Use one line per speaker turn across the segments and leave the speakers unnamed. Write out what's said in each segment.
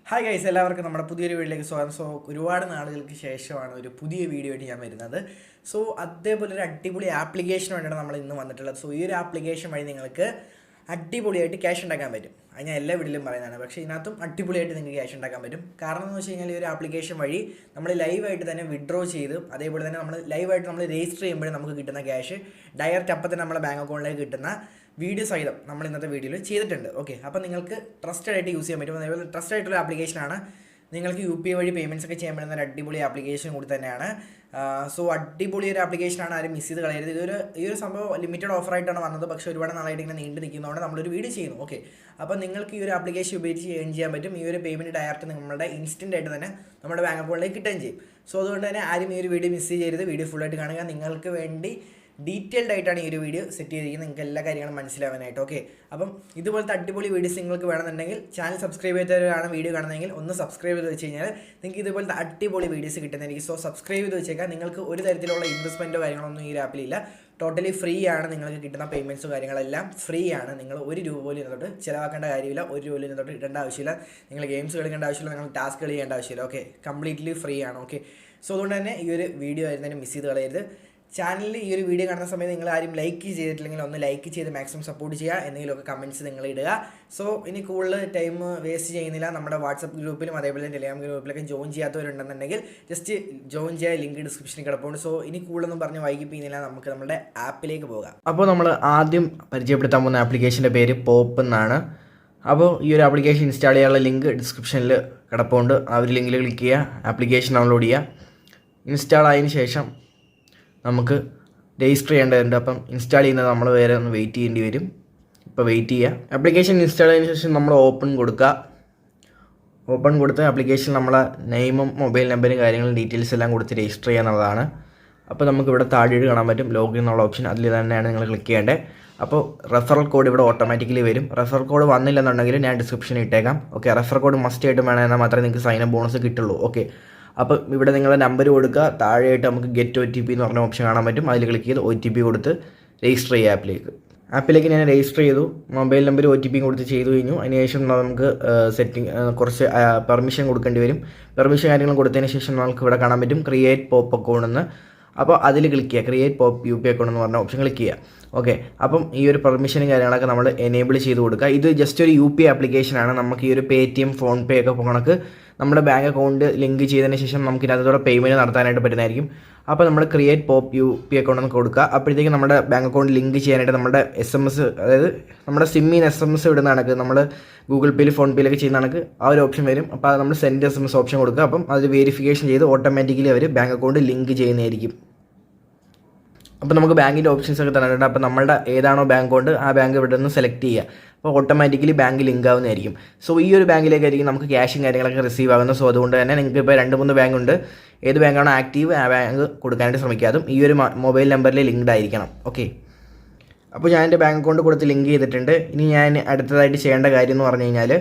Hi guys, എല്ലാവർക്കും നമ്മുടെ പുതിയൊരു വീഡിയോയിലേക്ക് സ്വാഗതം. ഒരുപാട് നാളുകൾക്ക് ശേഷമാണ് ഒരു പുതിയ വീഡിയോ ആയിട്ട് ഞാൻ വരുന്നത്. അതേപോലെ ഒരു അടിപൊളി ആപ്ലിക്കേഷൻ വേണ്ടിയാണ് നമ്മൾ ഇന്ന് വന്നിട്ടുള്ളത്. ഈ ഒരു ആപ്ലിക്കേഷൻ വഴി നിങ്ങൾക്ക് അടിപൊളിയായിട്ട് ക്യാഷ് ഉണ്ടാക്കാൻ പറ്റും. അത് ഞാൻ എല്ലാ വീഡിയോയിലും പറയുന്നതാണ്. പക്ഷേ ഇതിനകത്തും അടിപൊളിയായിട്ട് നിങ്ങൾക്ക് ക്യാഷ് ഉണ്ടാക്കാൻ പറ്റും. കാരണം എന്ന് വെച്ച് കഴിഞ്ഞാൽ ഈ ഒരു ആപ്ലിക്കേഷൻ വഴി നമ്മൾ ലൈവായിട്ട് തന്നെ വിഡ്രോ ചെയ്ത് അതേപോലെ തന്നെ നമ്മൾ ലൈവായിട്ട് നമ്മൾ രജിസ്റ്റർ ചെയ്യുമ്പോഴേ നമുക്ക് കിട്ടുന്ന ക്യാഷ് ഡയറക്റ്റ് അപ്പം തന്നെ നമ്മുടെ ബാങ്ക് അക്കൗണ്ടിലേക്ക് കിട്ടുന്ന വീഡിയോ സഹിതം നമ്മൾ ഇന്നത്തെ വീഡിയോയിൽ ചെയ്തിട്ടുണ്ട്. ഓക്കെ, അപ്പോൾ നിങ്ങൾക്ക് ട്രസ്റ്റഡ് ആയിട്ട് യൂസ് ചെയ്യാൻ പറ്റും. അതേപോലെ ട്രസ്റ്റഡ് ആയിട്ടുള്ള ആപ്ലിക്കേഷനാണ്. നിങ്ങൾക്ക് UPI വഴി പേയ്മെൻറ്റ്സ് ഒക്കെ ചെയ്യാൻ പറ്റുന്ന ഒരു അടിപൊളി ആപ്ലിക്കേഷൻ കൂടി തന്നെയാണ്. അടിപൊളി ഒരു ആപ്ലിക്കേഷനാണ്, ആരും മിസ് ചെയ്ത് കളയരുത്. ഈ ഒരു സംഭവം ലിമിറ്റഡ് ഓഫറായിട്ടാണ് വന്നത്. പക്ഷേ ഒരുപാട് നാളായിട്ട് ഇങ്ങനെ നീണ്ടു നിൽക്കുന്നതുകൊണ്ട് നമ്മളൊരു വീഡിയോ ചെയ്യുന്നു. ഓക്കെ, അപ്പോൾ നിങ്ങൾക്ക് ഈ ഒരു ആപ്ലിക്കേഷൻ ഉപയോഗിച്ച് ഏൺ ചെയ്യാൻ പറ്റും. ഈ ഒരു പേയ്മെൻറ്റ് ഡയറക്റ്റ് നമ്മുടെ ഇൻസ്റ്റൻ്റ് ആയിട്ട് തന്നെ നമ്മുടെ ബാങ്ക് അക്കൗണ്ടിലേക്ക് കിട്ടുകയും ചെയ്യും. അതുകൊണ്ട് തന്നെ ആരും ഈ ഒരു വീഡിയോ മിസ് ചെയ്യരുത്. വീഡിയോ ഫുള്ളായിട്ട് കാണുക. നിങ്ങൾക്ക് വേണ്ടി ഡീറ്റെയിൽഡ് ആയിട്ടാണ് ഈ ഒരു വീഡിയോ സെറ്റ് ചെയ്തിരിക്കുന്നത്, നിങ്ങൾക്ക് എല്ലാ കാര്യങ്ങളും മനസ്സിലാവാനായിട്ട്. ഓക്കെ, അപ്പം ഇതുപോലത്തെ അടിപൊളി വീഡിയോസ് നിങ്ങൾക്ക് വേണമെന്നുണ്ടെങ്കിൽ ചാനൽ സബ്സ്ക്രൈബ് ചെയ്തവരാണ് വീഡിയോ കാണുന്നതെങ്കിൽ ഒന്ന് സബ്സ്ക്രൈബ് ചെയ്ത് വെച്ച് കഴിഞ്ഞാൽ നിങ്ങൾക്ക് ഇതുപോലത്തെ അടിപൊളി വീഡിയോസ് കിട്ടുന്നതായിരിക്കും. സബ്സ്ക്രൈബ് ചെയ്ത് വെച്ചേക്കാം. നിങ്ങൾക്ക് ഒരു തരത്തിലുള്ള ഇൻവെസ്റ്റ്മെൻറ്റോ കാര്യങ്ങളൊന്നും ഈ ഒരു ആപ്പിലില്ല. ടോട്ടലി ഫ്രീ ആണ്. നിങ്ങൾക്ക് കിട്ടുന്ന പേയ്മെൻറ്റ്സും കാര്യങ്ങളെല്ലാം ഫ്രീ ആണ്. നിങ്ങൾ ഒരു രൂപ പോലും ഇതിനകത്തോട്ട് ചിലവാക്കേണ്ട കാര്യമില്ല. ഒരു രൂപ പോലും ഇതിനകത്തോട്ട് ഇടേണ്ട ആവശ്യമില്ല. നിങ്ങൾ ഗെയിംസ് കളിക്കേണ്ട ആവശ്യമില്ല. നിങ്ങൾ ടാസ്ക് ചെയ്യേണ്ട ആവശ്യമില്ല. ഓക്കെ, കംപ്ലീറ്റ്ലി ഫ്രീ ആണ്. ഓക്കെ, അതുകൊണ്ട് തന്നെ ഈ ഒരു വീഡിയോ ആയിരുന്നതിന് മിസ് ചെയ്ത് കളയരുത്. ചാനലിൽ ഈ ഒരു വീഡിയോ കാണുന്ന സമയത്ത് നിങ്ങൾ ആരും ലൈക്ക് ചെയ്തിട്ടില്ലെങ്കിൽ ഒന്ന് ലൈക്ക് ചെയ്ത് മാക്സിമം സപ്പോർട്ട് ചെയ്യുക. എന്തെങ്കിലുമൊക്കെ കമൻറ്റ്സ് നിങ്ങൾ ഇടുക. ഇനി കൂടുതൽ ടൈം വേസ്റ്റ് ചെയ്യുന്നില്ല. നമ്മുടെ വാട്സപ്പ് ഗ്രൂപ്പിലും അതേപോലെ ടെലിഗ്രാം ഗ്രൂപ്പിലൊക്കെ ജോയിൻ ചെയ്യാത്തവരുണ്ടെന്നുണ്ടെങ്കിൽ ജസ്റ്റ് ജോയിൻ ചെയ്യുക. ലിങ്ക് ഡിസ്ക്രിപ്ഷനിൽ കിടപ്പുണ്ട്. ഇനി കൂടുതലൊന്നും പറഞ്ഞ് വൈകിപ്പിക്കുന്നില്ല, നമുക്ക് നമ്മുടെ ആപ്പിലേക്ക് പോകാം. അപ്പോൾ നമ്മൾ ആദ്യം പരിചയപ്പെടുത്താൻ പോകുന്ന ആപ്ലിക്കേഷൻ്റെ പേര് പോപ്പ് എന്നാണ്. അപ്പോൾ ഈ ഒരു ആപ്ലിക്കേഷൻ ഇൻസ്റ്റാൾ ചെയ്യാനുള്ള ലിങ്ക് ഡിസ്ക്രിപ്ഷനിൽ കിടപ്പുണ്ട്. ആ ഒരു ലിങ്കിൽ ക്ലിക്ക് ചെയ്യുക, ആപ്ലിക്കേഷൻ ഡൗൺലോഡ് ചെയ്യുക. ഇൻസ്റ്റാൾ ആയതിനു ശേഷം നമുക്ക് രജിസ്റ്റർ ചെയ്യേണ്ടതുണ്ട്. അപ്പം ഇൻസ്റ്റാൾ ചെയ്യുന്നത് നമ്മൾ വേറെ ഒന്ന് വെയിറ്റ് ചെയ്യേണ്ടി വരും. ഇപ്പോൾ വെയിറ്റ് ചെയ്യുക. ആപ്ലിക്കേഷൻ ഇൻസ്റ്റാൾ ചെയ്തതിന് ശേഷം നമ്മൾ ഓപ്പൺ കൊടുക്കുക. ഓപ്പൺ കൊടുത്ത് ആപ്ലിക്കേഷൻ നമ്മളെ നെയിമും മൊബൈൽ നമ്പറും കാര്യങ്ങളും ഡീറ്റെയിൽസ് എല്ലാം കൊടുത്ത് രജിസ്റ്റർ ചെയ്യാനുള്ളതാണ്. അപ്പോൾ നമുക്ക് ഇവിടെ താഴെ കാണാൻ പറ്റും ലോഗിൻ എന്നുള്ള ഓപ്ഷൻ. അതിൽ തന്നെയാണ് നിങ്ങൾ ക്ലിക്ക് ചെയ്യേണ്ടത്. അപ്പോൾ റെഫറൽ കോഡ് ഇവിടെ ഓട്ടോമാറ്റിക്കലി വരും. റെഫറൽ കോഡ് വന്നില്ലെന്നുണ്ടെങ്കിൽ ഞാൻ ഡിസ്ക്രിപ്ഷനിൽ ഇട്ടേക്കാം. ഓക്കെ, റെഫറൽ കോഡ് മസ്റ്റ് ആയിട്ട് വേണം, എന്നാൽ മാത്രമേ നിങ്ങൾക്ക് സൈൻ അപ്പ് ബോണസ് കിട്ടുള്ളൂ. ഓക്കെ, അപ്പോൾ ഇവിടെ നിങ്ങളുടെ നമ്പർ കൊടുക്കുക. താഴെയായിട്ട് നമുക്ക് ഗെറ്റ് OTP എന്ന് പറഞ്ഞ ഓപ്ഷൻ കാണാൻ പറ്റും. അതിൽ ക്ലിക്ക് ചെയ്ത് OTP കൊടുത്ത് രജിസ്റ്റർ ചെയ്യുക. ആപ്പിലേക്ക് ഞാൻ രജിസ്റ്റർ ചെയ്തു. മൊബൈൽ നമ്പർ OTP കൊടുത്ത് ചെയ്തു കഴിഞ്ഞു. അതിനുശേഷം നമുക്ക് കുറച്ച് പെർമിഷൻ കൊടുക്കേണ്ടി വരും. പെർമിഷൻ കാര്യങ്ങൾ കൊടുത്തതിന് ശേഷം നമുക്ക് ഇവിടെ കാണാൻ പറ്റും ക്രിയേറ്റ് പോപ്പ് അക്കൗണ്ട് എന്ന്. അപ്പോൾ അതിൽ ക്ലിക്ക് ചെയ്യുക. ക്രിയേറ്റ് പോപ്പ് UPI അക്കൗണ്ട് എന്ന് പറഞ്ഞ ഓപ്ഷൻ ക്ലിക്ക് ചെയ്യുക. ഓക്കെ, അപ്പം ഈ ഒരു പെർമിഷനും കാര്യങ്ങളൊക്കെ നമ്മൾ എനേബിൾ ചെയ്ത് കൊടുക്കുക. ഇത് ജസ്റ്റ് ഒരു UPI ആപ്ലിക്കേഷനാണ്. നമുക്ക് ഈ ഒരു Paytm, ഫോൺപേ ഒക്കെ കണക്ക് നമ്മുടെ ബാങ്ക് അക്കൗണ്ട് ലിങ്ക് ചെയ്തതിന് ശേഷം നമുക്ക് ഇതിനകത്തോടെ പേയ്മെൻറ്റ് നടത്താനായിട്ട് പറ്റുന്നതായിരിക്കും. അപ്പോൾ നമ്മൾ ക്രിയേറ്റ് പോപ്പ് UPI അക്കൗണ്ട് എന്ന് കൊടുക്കുക. അപ്പോഴത്തേക്കും നമ്മുടെ ബാങ്ക് അക്കൗണ്ട് ലിങ്ക് ചെയ്യാനായിട്ട് നമ്മുടെ SMS, അതായത് നമ്മുടെ സിമ്മിൽ SMS ഇടുന്ന കണക്ക് നമ്മൾ ഗൂഗിൾ പേയിൽ ഫോൺ പേയിലൊക്കെ ചെയ്യുന്ന കണക്ക് ആ ഒരു ഓപ്ഷൻ വരും. അപ്പോൾ അത് നമ്മൾ സെൻഡ് SMS ഓപ്ഷൻ കൊടുക്കുക. അപ്പം അത് വെരിഫിക്കേഷൻ ചെയ്ത് ഓട്ടോമാറ്റിക്കലി അവർ ബാങ്ക് അക്കൗണ്ട് ലിങ്ക് ചെയ്യുന്നതായിരിക്കും. അപ്പോൾ നമുക്ക് ബാങ്കിൻ്റെ ഓപ്ഷൻസ് ഒക്കെ തന്നിട്ടുണ്ട്. അപ്പോൾ നമ്മുടെ ഏതാണോ ബാങ്ക് അക്കൗണ്ട് ആ ബാങ്ക് ഇവിടെ നിന്ന് സെലക്ട് ചെയ്യുക. അപ്പോൾ ഓട്ടോമാറ്റിക്കലി ബാങ്ക് ലിങ്ക് ആവുന്നതായിരിക്കും. ഈ ഒരു ബാങ്കിലേക്കായിരിക്കും നമുക്ക് ക്യാഷും കാര്യങ്ങളൊക്കെ റിസീവ് ആകുന്നത്. അതുകൊണ്ട് തന്നെ നിങ്ങൾക്ക് ഇപ്പോൾ 2-3 ബാങ്ക് ഉണ്ട്. ഏത് ബാങ്കാണോ ആക്റ്റീവ് ആ ബാങ്ക് കൊടുക്കാനായിട്ട് ശ്രമിക്കുക. അതും ഈ ഒരു മൊബൈൽ നമ്പറിൽ ലിങ്ക്ഡ് ആയിരിക്കണം. ഓക്കെ, അപ്പോൾ ഞാൻ എൻ്റെ ബാങ്ക് അക്കൗണ്ട് കൊടുത്ത് ലിങ്ക് ചെയ്തിട്ടുണ്ട്. ഇനി ഞാൻ അടുത്തതായിട്ട് ചെയ്യേണ്ട കാര്യം എന്ന് പറഞ്ഞു കഴിഞ്ഞാൽ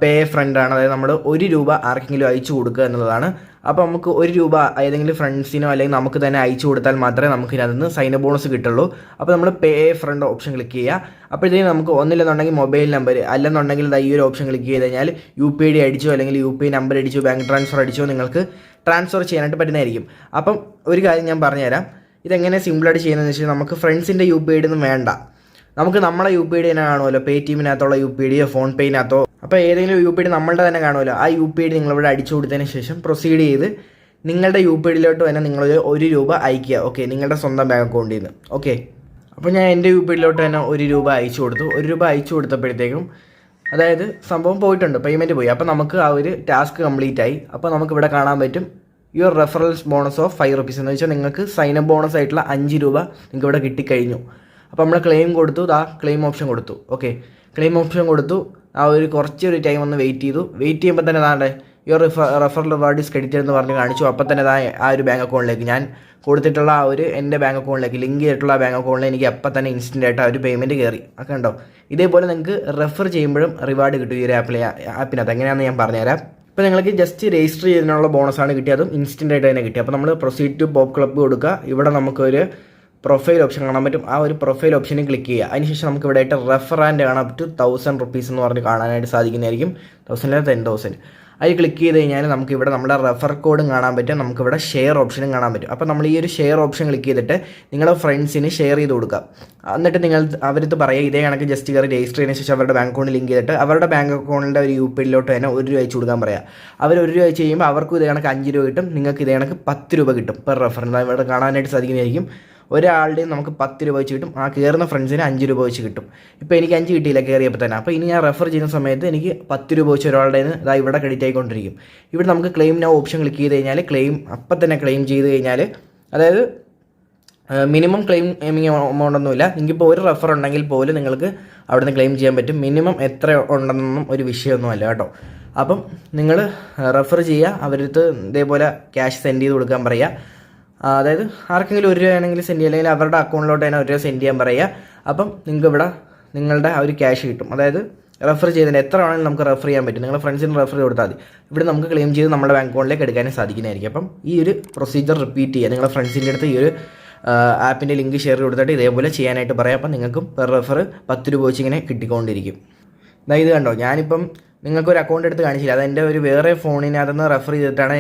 പേ ഫ്രണ്ടാണ്. അതായത് നമ്മൾ 1 രൂപ ആർക്കെങ്കിലും അയച്ചു കൊടുക്കുക എന്നുള്ളതാണ്. അപ്പോൾ നമുക്ക് 1 രൂപ ഏതെങ്കിലും ഫ്രണ്ട്സിനോ അല്ലെങ്കിൽ നമുക്ക് തന്നെ അയച്ചു കൊടുത്താൽ മാത്രമേ നമുക്ക് ഇതിനകത്ത് സൈൻ അപ്പ് ബോണസ് കിട്ടുള്ളൂ. അപ്പോൾ നമ്മൾ പേ ഫ്രണ്ട് ഓപ്ഷൻ ക്ലിക്ക് ചെയ്യുക. അപ്പോഴത്തേക്കും നമുക്ക് ഒന്നില്ലെന്നുണ്ടെങ്കിൽ മൊബൈൽ നമ്പർ, അല്ലെന്നുണ്ടെങ്കിൽ ഈ ഒരു ഓപ്ഷൻ ക്ലിക്ക് ചെയ്ത് കഴിഞ്ഞാൽ UPI അടിച്ചോ അല്ലെങ്കിൽ UPI നമ്പർ അടിച്ചോ ബാങ്ക് ട്രാൻസ്ഫർ അടിച്ചോ നിങ്ങൾക്ക് ട്രാൻസ്ഫർ ചെയ്യാനായിട്ട് പറ്റുന്നതായിരിക്കും. അപ്പം ഒരു കാര്യം ഞാൻ പറഞ്ഞുതരാം. ഇതെങ്ങനെ സിമ്പിളായിട്ട് ചെയ്യുന്നതെന്ന് വെച്ചാൽ നമുക്ക് ഫ്രണ്ട്സിൻ്റെ UPI ഒന്നും വേണ്ട. നമുക്ക് നമ്മളെ UPI തന്നെ കാണുമല്ലോ, Paytm-നകത്തുള്ള UPI ഫോൺ പേയിനകത്തോ. അപ്പോൾ ഏതെങ്കിലും UPI നമ്മളുടെ തന്നെ കാണുമല്ലോ. ആ UPI നിങ്ങളിവിടെ അടിച്ചു കൊടുത്തതിന് ശേഷം പ്രൊസീഡ് ചെയ്ത് നിങ്ങളുടെ UPI-ലോട്ട് തന്നെ നിങ്ങൾ 1 രൂപ അയക്കുക. ഓക്കെ, നിങ്ങളുടെ സ്വന്തം ബാങ്ക് അക്കൗണ്ടിൽ നിന്ന്. ഓക്കെ, അപ്പോൾ ഞാൻ എൻ്റെ UPI-ലോട്ട് തന്നെ 1 രൂപ അയച്ചു കൊടുത്തു. 1 രൂപ അയച്ചു കൊടുത്തപ്പോഴത്തേക്കും അതായത് സംഭവം പോയിട്ടുണ്ട്, പേയ്മെൻറ്റ് പോയി. അപ്പോൾ നമുക്ക് ആ ഒരു ടാസ്ക് കംപ്ലീറ്റ് ആയി. അപ്പോൾ നമുക്കിവിടെ കാണാൻ പറ്റും your referrals bonus of 5 rupees എന്ന് വെച്ചാൽ നിങ്ങൾക്ക് സൈൻ അപ്പ് ബോണസ് ആയിട്ടുള്ള 5 രൂപ നിങ്ങൾക്ക് ഇവിടെ കിട്ടിക്കഴിഞ്ഞു. അപ്പോൾ നമ്മൾ ക്ലെയിം കൊടുത്തു. ക്ലെയിം ഓപ്ഷൻ കൊടുത്തു. ഓക്കെ, ക്ലെയിം ഓപ്ഷൻ കൊടുത്തു. കുറച്ചൊരു ടൈം ഒന്ന് വെയിറ്റ് ചെയ്തു. വെയിറ്റ് ചെയ്യുമ്പോൾ തന്നെ താണ്ടെ your referral reward is credited എന്ന് പറഞ്ഞ് കാണിച്ചു. അപ്പോൾ തന്നെ ആ ഒരു ബാങ്ക് അക്കൗണ്ടിലേക്ക് ഞാൻ കൊടുത്തിട്ടുള്ള ആ ഒരു എൻ്റെ ബാങ്ക് അക്കൗണ്ടിലേക്ക് ലിങ്ക് ചെയ്തിട്ടുള്ള ബാങ്ക് അക്കൗണ്ടിൽ എനിക്ക് അപ്പം തന്നെ ഇൻസ്റ്റൻ്റ് ആയിട്ട് ആ ഒരു പേയ്മെൻറ്റ് കയറി. ഒക്കെ ഉണ്ടോ? ഇതേപോലെ നിങ്ങൾക്ക് റെഫർ ചെയ്യുമ്പോഴും റിവാർഡ് കിട്ടും ഈ ഒരു ആപ്പിനകത്ത്. എങ്ങനെയാണെന്ന് ഞാൻ പറഞ്ഞുതരാം. ഇപ്പോൾ നിങ്ങൾക്ക് ജസ്റ്റ് രജിസ്റ്റർ ചെയ്യുന്നതിനുള്ള ബോണസാണ് കിട്ടിയത്. അതും ഇൻസ്റ്റൻ്റ് ആയിട്ട് തന്നെ കിട്ടി. അപ്പോൾ നമ്മൾ പ്രൊസീഡ് ടു പോപ്പ് ക്ലബ്ബ് കൊടുക്കുക. ഇവിടെ നമുക്കൊരു
പ്രൊഫൈൽ ഓപ്ഷൻ കാണാൻ പറ്റും. ആ ഒരു പ്രൊഫൈൽ ഓപ്ഷനിൽ ക്ലിക്ക് ചെയ്യുക. അതിനുശേഷം നമുക്ക് ഇവിടെ ആയിട്ട് റെഫർ ആൻഡ് കാണാൻ പറ്റും. 1000 റുപ്പീസ് എന്ന് പറഞ്ഞ് കാണാനായിട്ട് സാധിക്കുന്നതായിരിക്കും. 1000 10,000 അതിൽ ക്ലിക്ക് ചെയ്ത് കഴിഞ്ഞാൽ നമുക്ക് ഇവിടെ നമ്മുടെ റെഫർ കോഡും കാണാൻ പറ്റും. നമുക്കിവിടെ ഷെയർ ഓപ്ഷനും കാണാൻ പറ്റും. അപ്പോൾ നമ്മൾ ഈ ഒരു ഷെയർ ഓപ്ഷൻ ക്ലിക്ക് ചെയ്തിട്ട് നിങ്ങളുടെ ഫ്രണ്ട്സിന് ഷെയർ ചെയ്ത് കൊടുക്കുക. എന്നിട്ട് നിങ്ങൾ അവരടുത്ത് പറയുക ഇതേ കണക്ക് ജസ്റ്റ് കയറി രജിസ്റ്റർ ചെയ്തതിന് ശേഷം അവരുടെ ബാങ്ക് അക്കൗണ്ട് ലിങ്ക് ചെയ്തിട്ട് അവരുടെ ബാങ്ക് അക്കൗണ്ടിൻ്റെ ഒരു UPIയിലോട്ട് തന്നെ 1 രൂപ അയച്ചു കൊടുക്കാൻ പറയുക. അവർ 1 രൂപ അയച്ച് കഴിയുമ്പോൾ അവർക്കും ഇതേ കണക്ക് 5 രൂപ കിട്ടും. നിങ്ങൾക്ക് ഇതേ കണക്ക് 10 രൂപ കിട്ടും പെർ റെഫറിന്. ഇവിടെ കാണാനായിട്ട് സാധിക്കുന്നതായിരിക്കും. ഒരാളുടെയും നമുക്ക് 10 രൂപ വെച്ച് കിട്ടും. ആ കയറുന്ന ഫ്രണ്ട്സിന് 5 രൂപ വെച്ച് കിട്ടും. ഇപ്പോൾ എനിക്ക് 5 കിട്ടിയില്ല കയറിയപ്പോൾ തന്നെ. അപ്പോൾ ഇനി ഞാൻ റെഫർ ചെയ്യുന്ന സമയത്ത് എനിക്ക് 10 രൂപ വെച്ച് ഒരാളുടെ ഇതാ ഇവിടെ ക്രെഡിറ്റ് ആയിക്കൊണ്ടിരിക്കും. ഇവിടെ നമുക്ക് ക്ലെയിം നൗ ഓപ്ഷൻ ക്ലിക്ക് ചെയ്ത് കഴിഞ്ഞാൽ ക്ലെയിം അപ്പം തന്നെ ക്ലെയിം ചെയ്ത് കഴിഞ്ഞാൽ, അതായത് മിനിമം ക്ലെയിം എമൗണ്ട് ഒന്നുമില്ല. നിങ്ങൾക്കിപ്പോൾ ഒരു റെഫർ ഉണ്ടെങ്കിൽ പോലും നിങ്ങൾക്ക് അവിടെ നിന്ന് ക്ലെയിം ചെയ്യാൻ പറ്റും. മിനിമം എത്ര ഉണ്ടെന്നൊന്നും ഒരു വിഷയമൊന്നുമല്ല കേട്ടോ. അപ്പം നിങ്ങൾ റെഫർ ചെയ്യുക, അവരടുത്ത് ഇതേപോലെ ക്യാഷ് സെൻഡ് ചെയ്ത് കൊടുക്കാൻ പറയുക. അതായത് ആർക്കെങ്കിലും 1 രൂപ ആണെങ്കിൽ സെൻഡ് ചെയ്യുക, അല്ലെങ്കിൽ അവരുടെ അക്കൗണ്ടിലോട്ട് തന്നെ 1 രൂപ സെൻഡ് ചെയ്യാൻ പറയുക. അപ്പം നിങ്ങൾക്ക് ഇവിടെ നിങ്ങളുടെ ആ ഒരു ക്യാഷ് കിട്ടും. അതായത് റെഫർ ചെയ്തതിന് എത്ര വേണമെങ്കിലും നമുക്ക് റെഫർ ചെയ്യാൻ പറ്റും. നിങ്ങളുടെ ഫ്രണ്ട്സിന് റെഫർ കൊടുത്താൽ മതി. ഇവിടെ നമുക്ക് ക്ലെയിം ചെയ്ത് നമ്മുടെ ബാങ്ക് അക്കൗണ്ടിലേക്ക് എടുക്കാനും സാധിക്കുന്നതായിരിക്കും. അപ്പം ഈ ഒരു പ്രൊസീജിയർ റിപ്പീറ്റ് ചെയ്യുക. നിങ്ങളുടെ ഫ്രണ്ട്സിൻ്റെ അടുത്ത് ഈ ഒരു ആപ്പിൻ്റെ ലിങ്ക് ഷെയർ കൊടുത്തിട്ട് ഇതേപോലെ ചെയ്യാനായിട്ട് പറയാം. അപ്പം നിങ്ങൾക്കും പെർ റെഫർ 10 രൂപ വെച്ച് ഇങ്ങനെ കിട്ടിക്കൊണ്ടിരിക്കും. ഇത് കണ്ടോ, ഞാനിപ്പം നിങ്ങൾക്കൊരു അക്കൗണ്ട് എടുത്ത് കാണിച്ചില്ല. അത് എൻ്റെ ഒരു വേറെ ഫോണിനകത്തുനിന്ന് റെഫർ ചെയ്തിട്ടാണ്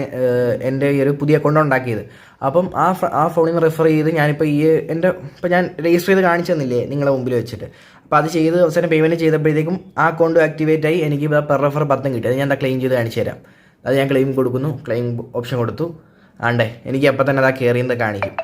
എൻ്റെ ഈ ഒരു പുതിയ അക്കൗണ്ട് ഉണ്ടാക്കിയത്. അപ്പം ആ ഫോണിൽ നിന്ന് റെഫർ ചെയ്ത് ഞാനിപ്പോൾ ഇപ്പോൾ ഞാൻ രജിസ്റ്റർ ചെയ്ത് കാണിച്ചു തന്നില്ലേ നിങ്ങളുടെ മുമ്പിൽ വെച്ചിട്ട്. അപ്പോൾ അത് ചെയ്ത് അവസാനം പേയ്മെൻറ്റ് ചെയ്തപ്പോഴത്തേക്കും ആ അക്കൗണ്ട് ആക്ടിവേറ്റ് ആയി. എനിക്ക് പെർ റെഫർ 10 കിട്ടി. അത് ഞാൻ ക്ലെയിം ചെയ്ത് കാണിച്ചു തരാം. അത് ഞാൻ ക്ലെയിം കൊടുക്കുന്നു. ക്ലെയിം ഓപ്ഷൻ കൊടുത്തു. ആണ്ടേ എനിക്ക് അപ്പം തന്നെ കാണിക്കും.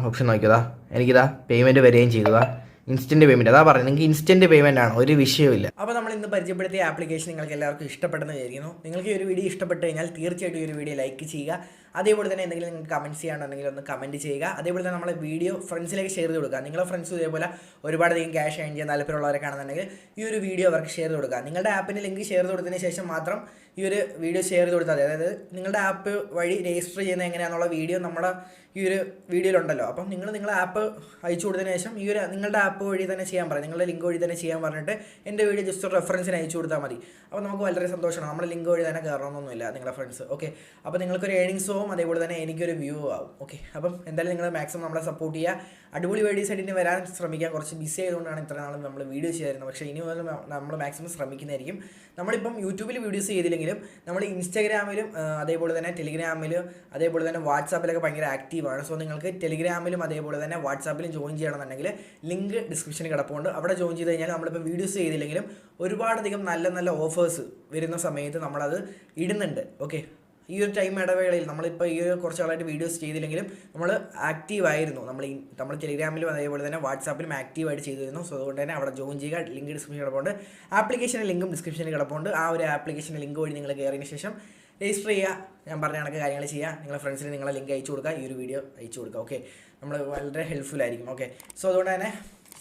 ഓപ്ഷൻ നോക്കിയതാ എനിക്കിതാ പേയ്മെൻറ്റ് വരികയും ചെയ്തതാ. Instant payment. അതാ പറയുന്നത്, നിങ്ങൾക്ക് ഇൻസ്റ്റൻറ്റ് പേയ്മെൻറ്റ് ആണ്, ഒരു വിഷയമില്ല.
അപ്പോൾ നമ്മൾ ഇന്ന് പരിചയപ്പെടുത്തിയ ആപ്ലിക്കേഷൻ നിങ്ങൾക്ക് എല്ലാവർക്കും ഇഷ്ടപ്പെട്ടെന്ന് വിചാരിക്കുന്നു. നിങ്ങൾക്ക് ഈ ഒരു വീഡിയോ ഇഷ്ടപ്പെട്ട് കഴിഞ്ഞാൽ തീർച്ചയായിട്ടും ഈ ഒരു വീഡിയോ ലൈക്ക് ചെയ്യുക. അതേപോലെ തന്നെ എന്തെങ്കിലും നിങ്ങൾക്ക് കമൻറ്റ്സ് ചെയ്യാനുണ്ടെങ്കിൽ ഒന്ന് കമൻറ്റ് ചെയ്യുക. അതേപോലെ തന്നെ നമ്മളെ വീഡിയോ ഫ്രണ്ട്സിലേക്ക് ഷെയർ ചെയ്ത് കൊടുക്കുക. നിങ്ങളുടെ ഫ്രണ്ട്സ് ഇതേപോലെ ഒരുപാടധികം ക്യാഷ് ഏൺ ചെയ്യാൻ താല്പര്യമുള്ളവരൊക്കെ ആണെന്നുണ്ടെങ്കിൽ ഈ ഒരു വീഡിയോ അവർക്ക് ഷെയർ ചെയ്ത് കൊടുക്കുക. നിങ്ങളുടെ ആപ്പിൻ്റെ ലിങ്ക് ഷെയർ ചെയ്ത് കൊടുത്തതിന് ശേഷം മാത്രം ഈ ഒരു വീഡിയോ ഷെയർ ചെയ്ത് കൊടുത്താൽ മതി. അതായത് നിങ്ങളുടെ ആപ്പ് വഴി രജിസ്റ്റർ ചെയ്യുന്നത് എങ്ങനെയാണെന്നുള്ള വീഡിയോ നമ്മുടെ ഈ ഒരു വീഡിയോയിലുണ്ടല്ലോ. അപ്പം നിങ്ങളുടെ ആപ്പ് അയച്ചു കൊടുത്തതിന് ശേഷം ഈ ഒരു നിങ്ങളുടെ ആപ്പ് വഴി തന്നെ ചെയ്യാൻ പറയും. നിങ്ങളുടെ ലിങ്ക് വഴി തന്നെ ചെയ്യാൻ പറഞ്ഞിട്ട് എൻ്റെ വീഡിയോ ജസ്റ്റ് ഒരു റെഫറൻസിന് അയച്ചു കൊടുത്താൽ മതി. അപ്പോൾ നമുക്ക് വളരെ സന്തോഷമാണ്. നമ്മുടെ ലിങ്ക് വഴി തന്നെ കയറണമെന്നൊന്നുമില്ല നിങ്ങളുടെ ഫ്രണ്ട്സ്. ഓക്കെ, അപ്പോൾ നിങ്ങൾക്കൊരു ഏണിങ്സും അതേപോലെ തന്നെ എനിക്കൊരു വ്യൂ ആവും. ഓക്കെ, അപ്പം എന്തായാലും നിങ്ങൾ മാക്സിമം നമ്മളെ സപ്പോർട്ട് ചെയ്യുക. അടിപൊളി വീഡിയോസ് ആയിട്ട് ഇനി വരാൻ ശ്രമിക്കാം. കുറച്ച് ബിസി ആയതുകൊണ്ടാണ് ഇത്ര നാളും നമ്മൾ വീഡിയോ ചെയ്യാറുള്ളത്. പക്ഷേ ഇനി മുതൽ നമ്മൾ മാക്സിമം ശ്രമിക്കുന്നതായിരിക്കും. നമ്മളിപ്പം യൂട്യൂബിൽ വീഡിയോസ് ചെയ്തില്ലെങ്കിലും നമ്മൾ ഇൻസ്റ്റാഗ്രാമിലും അതേപോലെ തന്നെ ടെലിഗ്രാമിലും അതേപോലെ തന്നെ വാട്സാപ്പിലൊക്കെ ഭയങ്കര ആക്റ്റീവാണ്. സോ നിങ്ങൾക്ക് ടെലിഗ്രാമിലും അതേപോലെ തന്നെ വാട്സാപ്പിലും ജോയിൻ ചെയ്യണമെന്നുണ്ടെങ്കിൽ ലിങ്ക് ഡിസ്ക്രിപ്ഷനിൽ കിടപ്പുണ്ട്. അവിടെ ജോയിൻ ചെയ്ത് കഴിഞ്ഞാൽ നമ്മളിപ്പോൾ വീഡിയോസ് ചെയ്തില്ലെങ്കിലും ഒരുപാടധികം നല്ല നല്ല ഓഫേഴ്സ് വരുന്ന സമയത്ത് നമ്മളത് ഇടുന്നുണ്ട്. ഓക്കെ, ഈ ഒരു ടൈം ഇടവേളയിൽ നമ്മളിപ്പോൾ ഈ ഒരു കുറച്ച് ആളായിട്ട് വീഡിയോസ് ചെയ്തില്ലെങ്കിലും നമ്മൾ ആക്റ്റീവായിരുന്നു. നമ്മൾ ടെലിഗ്രാമിലും അതേപോലെ തന്നെ വാട്സാപ്പിലും ആക്റ്റീവായിട്ട് ചെയ്തിരുന്നു. സോ അതുകൊണ്ട് തന്നെ അവിടെ ജോയിൻ ചെയ്യുക. ലിങ്ക് ഡിസ്ക്രിപ്ഷനിൽ കിടപ്പുണ്ട്. ആപ്ലിക്കേഷൻ്റെ ലിങ്കും ഡിസ്ക്രിപ്ഷനിൽ കിടപ്പുണ്ട്. ആ ഒരു ആപ്ലിക്കേഷൻ്റെ ലിങ്ക് വഴി നിങ്ങൾ കയറിയതിന് ശേഷം രജിസ്റ്റർ ചെയ്യുക. ഞാൻ പറഞ്ഞ കണക്ക് കാര്യങ്ങൾ ചെയ്യുക. നിങ്ങളുടെ ഫ്രണ്ട്സിന് നിങ്ങളെ ലിങ്ക് അയച്ചു കൊടുക്കുക. ഈ ഒരു വീഡിയോ അയച്ചു കൊടുക്കുക. ഓക്കെ, നമ്മൾ വളരെ ഹെൽപ്ഫുൾ ആയിരിക്കും. ഓക്കെ, സോ അതുകൊണ്ട് തന്നെ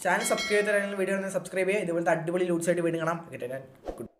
ചാനൽ സബ്സ്ക്രൈബ് ചെയ്താൽ വീഡിയോ സബ്സ്ക്രൈബ് ചെയ്യുക. ഇതുപോലത്തെ അടിപൊളി ലൂട്ട്സായിട്ട് വീഡിയോ കാണാം.